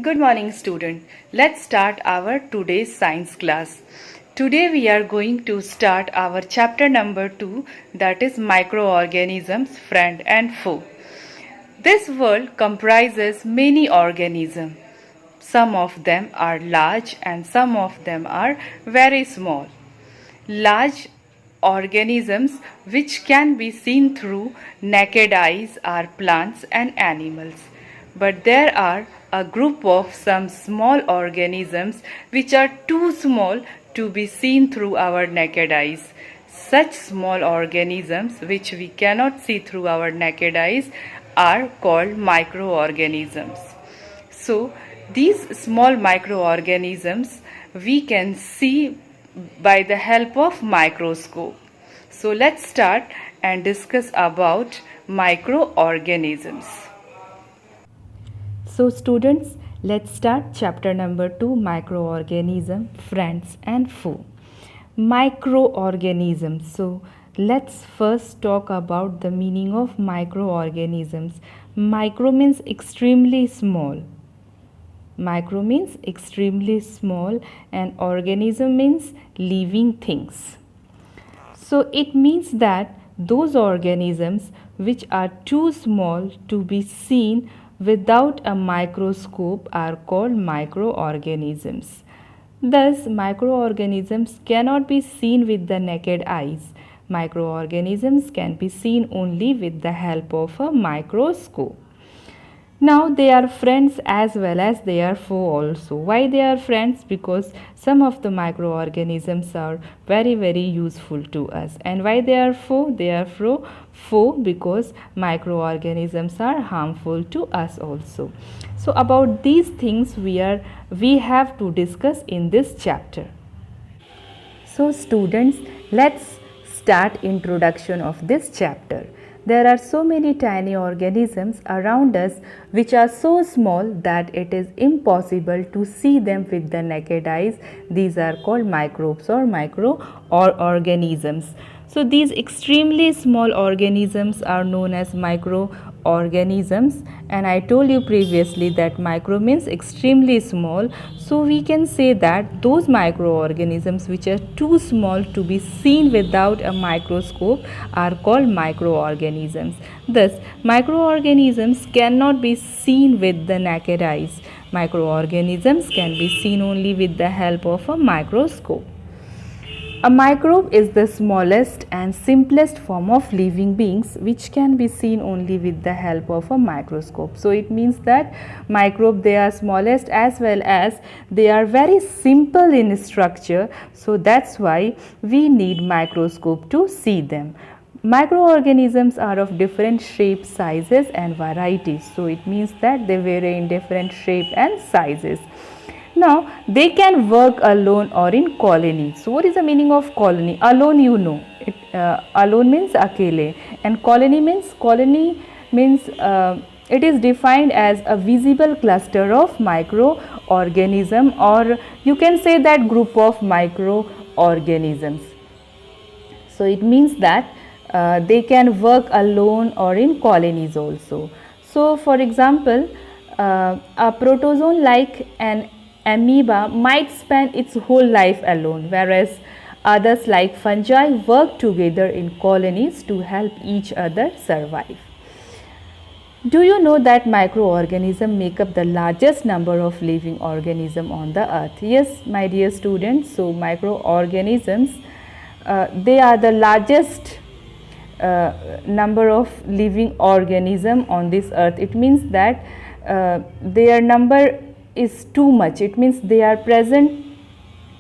Good morning, student. Let's start our today's science class. Today we are going to start our chapter number 2, that is microorganisms, friend and foe. This world comprises many organisms. Some of them are large and some of them are very small. Large organisms which can be seen through naked eyes are plants and animals. But there are a group of some small organisms which are too small to be seen through our naked eyes. Such small organisms which we cannot see through our naked eyes are called microorganisms. So, these small microorganisms we can see by the help of microscope. So, let's start and discuss about microorganisms. So students, let's start chapter number 2, microorganism, friends and foe. Microorganisms. So let's first talk about the meaning of microorganisms. Micro means extremely small. Micro means extremely small and organism means living things. So it means that those organisms which are too small to be seen without a microscope are called microorganisms. Thus, microorganisms cannot be seen with the naked eyes. Microorganisms can be seen only with the help of a microscope. Now they are friends as well as they are foe also. Why they are friends? Because some of the microorganisms are very useful to us. And why they are foe? They are foe because microorganisms are harmful to us also. So about these things we have to discuss in this chapter. So students, let's start introduction of this chapter. There are so many tiny organisms around us which are so small that it is impossible to see them with the naked eyes. These are called microbes or microorganisms. So these extremely small organisms are known as microorganisms, and I told you previously that micro means extremely small. So we can say that those microorganisms which are too small to be seen without a microscope are called microorganisms. Thus, microorganisms cannot be seen with the naked eyes. Microorganisms can be seen only with the help of a microscope. A microbe is the smallest and simplest form of living beings which can be seen only with the help of a microscope. So it means that microbe, they are smallest as well as they are very simple in structure. So that's why we need microscope to see them. Microorganisms are of different shapes, sizes and varieties. So it means that they vary in different shape and sizes. Now, they can work alone or in colony. So, what is the meaning of colony? Alone, you know. Alone means akele, and colony means it is defined as a visible cluster of microorganism, or you can say that group of microorganisms. So, it means that they can work alone or in colonies also. So, for example, a protozoan like an amoeba might spend its whole life alone, whereas others like fungi work together in colonies to help each other survive. Do you know that microorganisms make up the largest number of living organisms on the earth? Yes, my dear students, so microorganisms, they are the largest number of living organisms on this earth. It means that their number is too much. It means they are present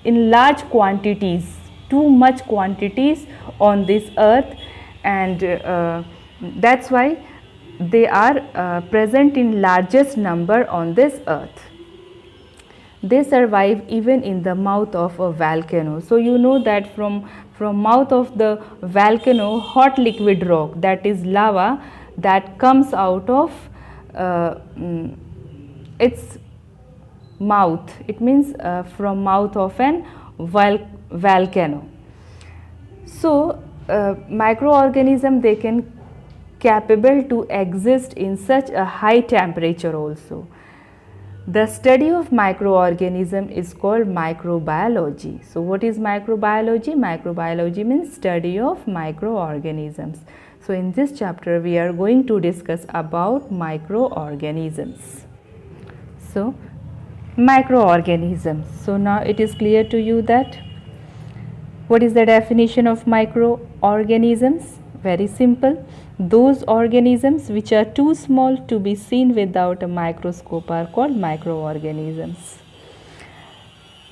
in large quantities, too much quantities on this earth, and that's why they are present in largest number on this earth. They survive even in the mouth of a volcano. So you know that from mouth of the volcano, hot liquid rock, that is lava, that comes out of its mouth. It means from mouth of an volcano. So microorganism, they can capable to exist in such a high temperature also. The study of microorganism is called microbiology. So what is microbiology? Microbiology means study of microorganisms. So in this chapter we are going to discuss about microorganisms. So microorganisms. So now it is clear to you that what is the definition of microorganisms? Very simple. Those organisms which are too small to be seen without a microscope are called microorganisms.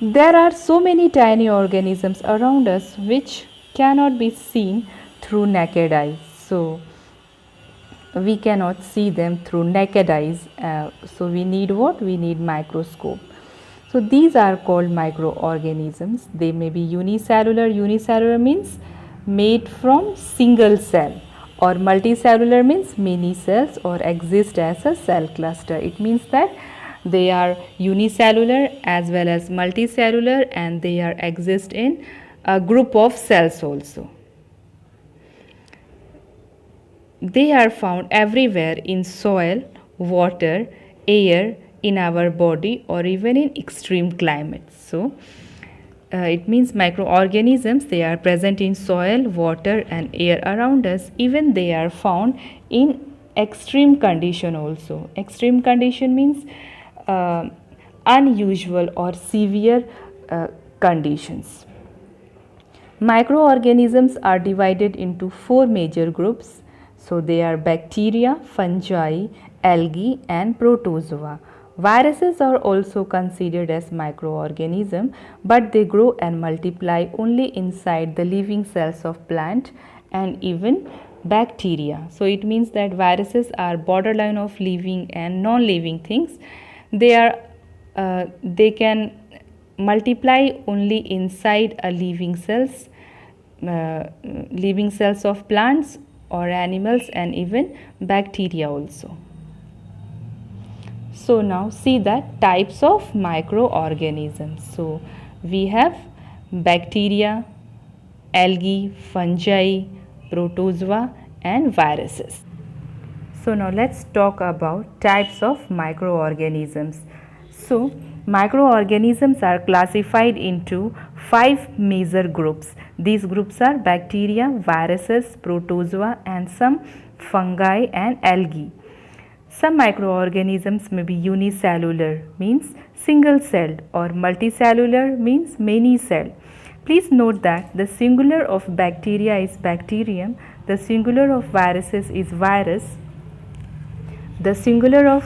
There are so many tiny organisms around us which cannot be seen through naked eyes. So we cannot see them through naked eyes. So we need what? We need microscope. So these are called microorganisms. They may be unicellular. Unicellular means made from single cell, or multicellular means many cells or exist as a cell cluster. It means that they are unicellular as well as multicellular, and they are exist in a group of cells also. They are found everywhere in soil, water, air, in our body, or even in extreme climates. So it means microorganisms, they are present in soil, water and air around us. Even they are found in extreme condition also. Extreme condition means unusual or severe conditions. Microorganisms are divided into 4 major groups. So they are bacteria, fungi, algae and protozoa. Viruses are also considered as microorganisms, but they grow and multiply only inside the living cells of plant and even bacteria. So it means that viruses are borderline of living and non-living things. They can multiply only inside a living cells of plants or animals and even bacteria also. So now see that types of microorganisms. So we have bacteria, algae, fungi, protozoa and viruses. So now let's talk about types of microorganisms. So microorganisms are classified into 5 major groups. These groups are bacteria, viruses, protozoa and some fungi and algae. Some microorganisms may be unicellular, means single-celled, or multicellular, means many-celled. Please note that the singular of bacteria is bacterium, the singular of viruses is virus, the singular of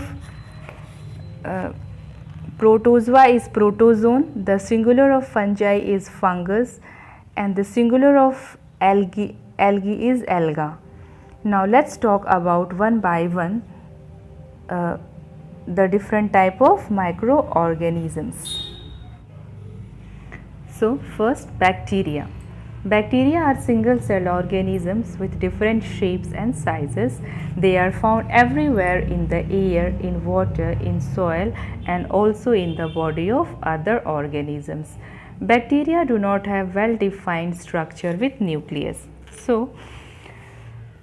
protozoa is protozoan, the singular of fungi is fungus, and the singular of algae is alga. Now let's talk about one by one the different type of microorganisms. So first, bacteria. Bacteria are single-celled organisms with different shapes and sizes. They are found everywhere in the air, in water, in soil and also in the body of other organisms. Bacteria do not have well-defined structure with nucleus. So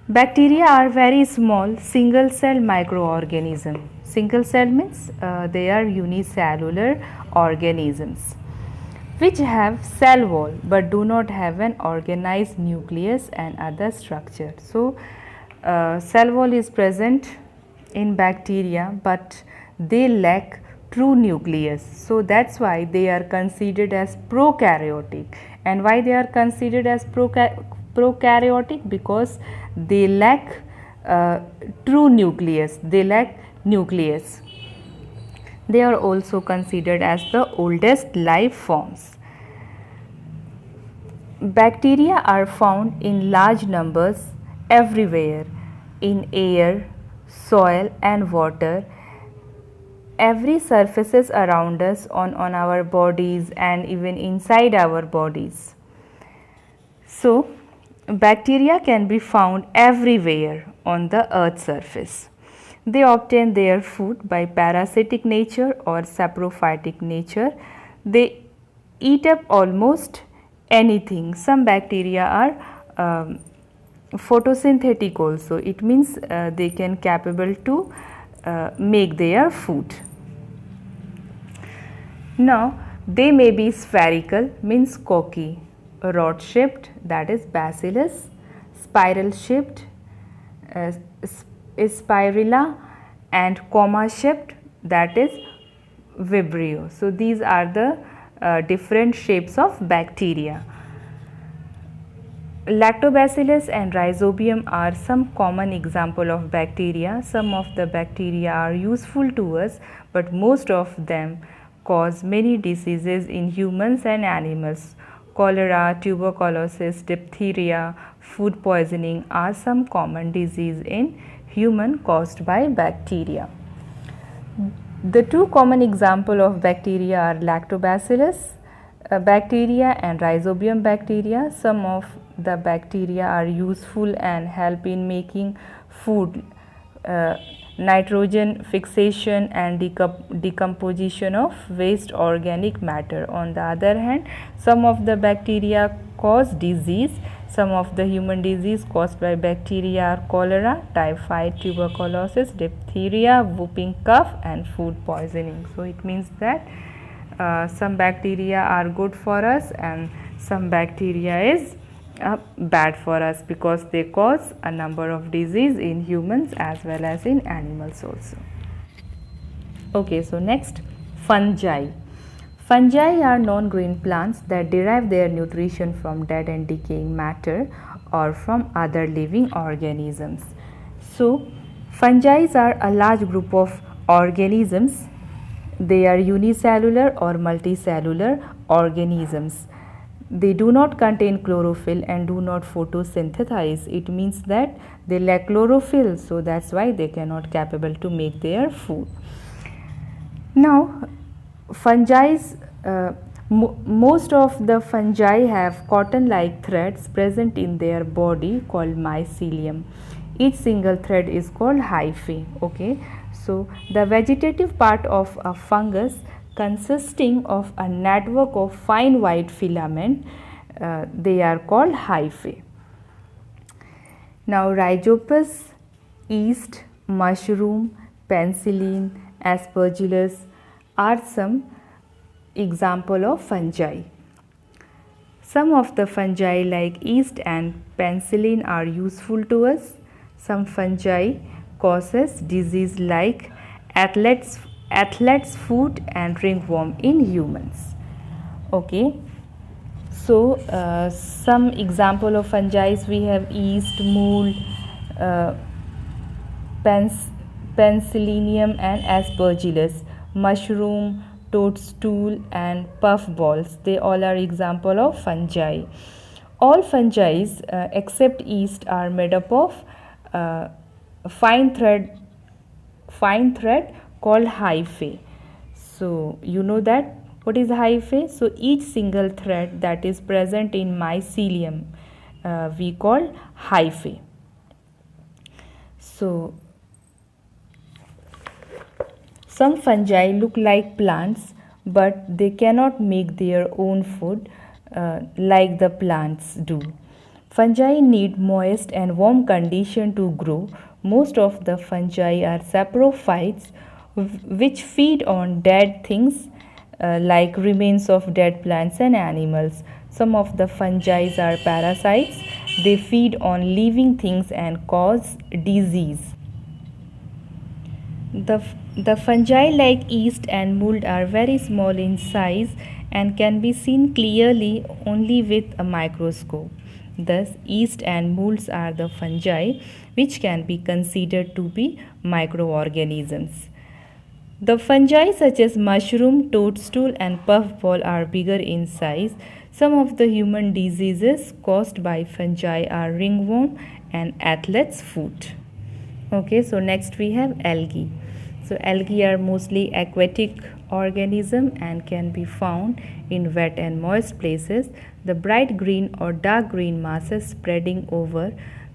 bacteria are very small single-cell microorganisms. Single-cell means they are unicellular organisms which have cell wall but do not have an organized nucleus and other structure. So cell wall is present in bacteria but they lack true nucleus. So that's why they are considered as prokaryotic. And why they are considered as prokaryotic? Because they lack true nucleus. They lack nucleus. They are also considered as the oldest life forms. Bacteria are found in large numbers everywhere in air, soil and water. Every surfaces around us on our bodies and even inside our bodies. So bacteria can be found everywhere on the earth's surface. They obtain their food by parasitic nature or saprophytic nature. They eat up almost anything. Some bacteria are photosynthetic also. It means they can capable to make their food. Now they may be spherical, means cocky, rod shaped, that is bacillus, spiral shaped, spirilla, and comma shaped, that is vibrio. So these are the different shapes of bacteria. Lactobacillus and Rhizobium are some common example of bacteria. Some of the bacteria are useful to us, but most of them cause many diseases in humans and animals. Cholera, tuberculosis, diphtheria, food poisoning are some common disease in human caused by bacteria. The two common example of bacteria are Lactobacillus bacteria and Rhizobium bacteria. Some of the bacteria are useful and help in making food, nitrogen fixation and decomposition of waste organic matter. On the other hand, some of the bacteria cause disease. Some of the human disease caused by bacteria are cholera, typhoid, tuberculosis, diphtheria, whooping cough, and food poisoning. So it means that some bacteria are good for us and some bacteria is bad for us because they cause a number of disease in humans as well as in animals also. Okay, so next, fungi. Fungi are non-green plants that derive their nutrition from dead and decaying matter or from other living organisms. So fungi are a large group of organisms. They are unicellular or multicellular organisms. They do not contain chlorophyll and do not photosynthesize. It means that they lack chlorophyll, so that's why they cannot capable to make their food. Now, fungi, most of the fungi have cotton-like threads present in their body called mycelium. Each single thread is called hyphae. Okay, so the vegetative part of a fungus consisting of a network of fine white filament, they are called hyphae. Now Rhizopus, yeast, mushroom, penicillin, aspergillus are some example of fungi. Some of the fungi like yeast and penicillin are useful to us. Some fungi causes disease like athlete's foot and ringworm in humans. Okay, so some example of fungi we have yeast, mold, penicillium and aspergillus, mushroom, toadstool and puffballs. They all are example of fungi. All fungi except yeast are made up of fine thread called hyphae. So you know that what is hyphae? So each single thread that is present in mycelium we call hyphae. So some fungi look like plants, but they cannot make their own food like the plants do. Fungi need moist and warm condition to grow. Most of the fungi are saprophytes, which feed on dead things like remains of dead plants and animals. Some of the fungi are parasites. They feed on living things and cause disease. The fungi like yeast and mold are very small in size and can be seen clearly only with a microscope. Thus, yeast and molds are the fungi which can be considered to be microorganisms. The fungi such as mushroom, toadstool and puffball are bigger in size. Some of the human diseases caused by fungi are ringworm and athlete's foot. Okay, so next we have algae. So algae are mostly aquatic organism and can be found in wet and moist places. The bright green or dark green masses spreading over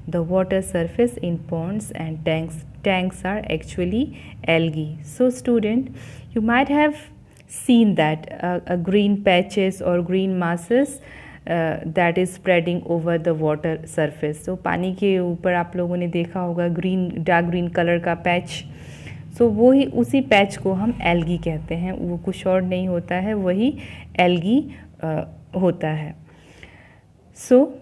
the water surface in ponds and tanks are actually algae. So student, you might have seen that a green patches or green masses that is spreading over the water surface. So पानी के ऊपर आप लोगों ने देखा होगा green dark green color का patch. सो वही उसी पैच को हम एल्गी कहते हैं, वो कुछ और नहीं होता है, वही एल्गी होता है. सो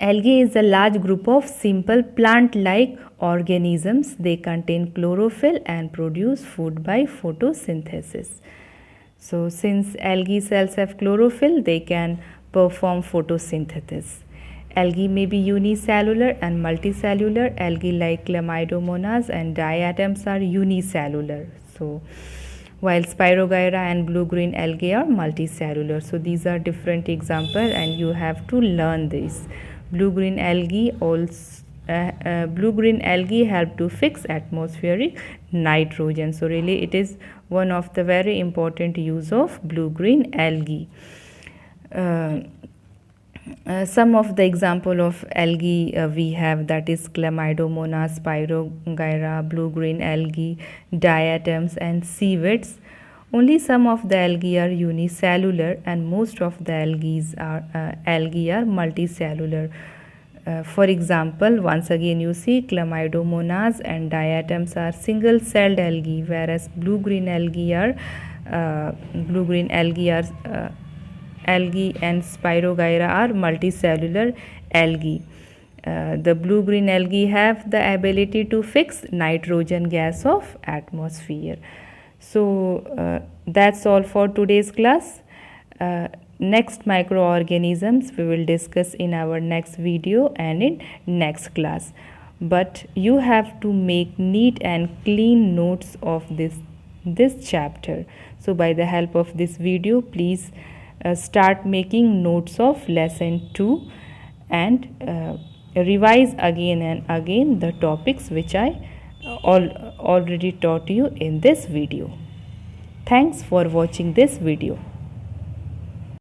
algae is a large group of simple plant-like organisms. They contain chlorophyll and produce food by photosynthesis. So since algae cells have chlorophyll, they can perform photosynthesis. Algae may be unicellular and multicellular. Algae like Chlamydomonas and diatoms are unicellular. So while Spirogyra and blue-green algae are multicellular. So these are different examples and you have to learn this. Blue-green algae help to fix atmospheric nitrogen. So really it is one of the very important use of blue-green algae. Some of the example of algae we have, that is Chlamydomonas, Spirogyra, blue-green algae, diatoms and seaweeds. Only some of the algae are unicellular and most of the algae are multicellular. For example, once again you see Chlamydomonas and diatoms are single-celled algae, whereas blue-green algae and Spirogyra are multicellular algae. The blue-green algae have the ability to fix nitrogen gas of atmosphere. So that's all for today's class. Next microorganisms we will discuss in our next video and in next class. But you have to make neat and clean notes of this chapter. So by the help of this video, please start making notes of lesson 2 and revise again and again the topics which I already taught you in this video. Thanks for watching this video.